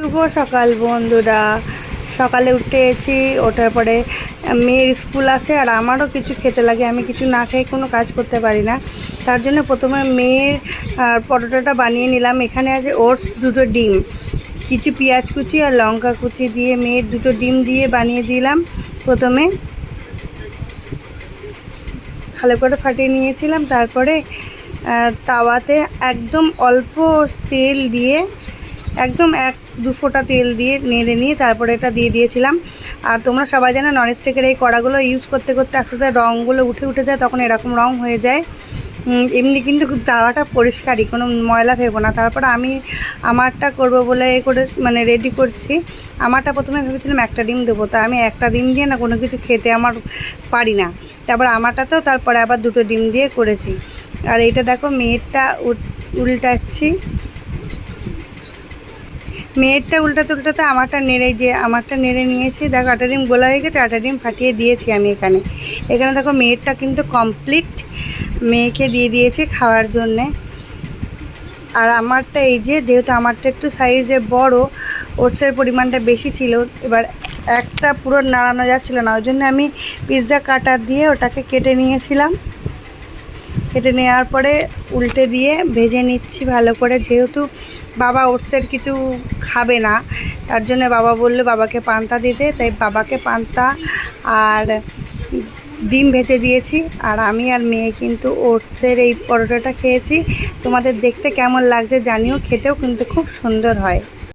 শুভ সকাল বন্ধুরা। সকালে উঠেছি, ওঠার পরে মেয়ের স্কুল আছে আর আমারও কিছু খেতে লাগে। আমি কিছু না খেয়ে কোনো কাজ করতে পারি না। তার জন্য প্রথমে মেয়ের পরোটাটা বানিয়ে নিলাম। এখানে আছে ওটস, দুটো ডিম, কিছু পেঁয়াজ কুচি আর লঙ্কা কুচি দিয়ে মেয়ের দুটো ডিম দিয়ে বানিয়ে দিলাম। প্রথমে ভালো করে ফাটিয়ে নিয়েছিলাম, তারপরে তাওয়াতে একদম অল্প তেল দিয়ে, একদম 1-2 ফোঁটা তেল দিয়ে নেড়ে নিয়ে তারপরে এটা দিয়ে দিয়েছিলাম। আর তোমরা সবাই জানো ননস্টিকের এই কড়াগুলো ইউজ করতে করতে আস্তে আস্তে রঙগুলো উঠে যায়, তখন এরকম রঙ হয়ে যায়। এমনি কিন্তু তাওয়াটা পরিষ্কারই, কোনো ময়লা ফেলবো না। তারপরে আমি আমারটা করব বলে মানে রেডি করছি। আমারটা প্রথমে ভেবেছিলাম একটা ডিম দেবো, তা আমি একটা ডিম দিয়ে না কোনো কিছু খেতে আমার পারি না। তারপর আমারটাতেও তারপরে আবার 2টো ডিম দিয়ে করেছি। আর এইটা দেখো মেয়েরটা উল্টাচ্ছি। মেয়েরটা উল্টাতে আমারটা নেড়ে নিয়েছি। দেখো 8টা ডিম গোলা হয়ে গেছে, 8টা ডিম ফাটিয়ে দিয়েছি আমি এখানে। দেখো মেয়েরটা কিন্তু কমপ্লিট, মেয়েকে দিয়ে দিয়েছি খাওয়ার জন্যে। আর আমারটা এই যেহেতু আমারটা একটু সাইজে বড়, ওটসের পরিমাণটা বেশি ছিল, এবার একটা পুরো নাড়ানো যাচ্ছিলো না, ওই জন্য আমি পিৎজা কাটার দিয়ে ওটাকে কেটে নিয়েছিলাম। কেটে নেওয়ার পরে উল্টে দিয়ে ভেজে নিচ্ছি ভালো করে। যেহেতু বাবা ওটসের কিছু খাবে না, তার জন্য বাবা বললো বাবাকে পান্তা দিতে, তাই বাবাকে পান্তা আর ডিম ভেজে দিয়েছি। আর আমি আর মেয়ে কিন্তু ওটসের এই পরোটাটা খেয়েছি। তোমাদের দেখতে কেমন লাগছে জানিও, খেতেও কিন্তু খুব সুন্দর হয়।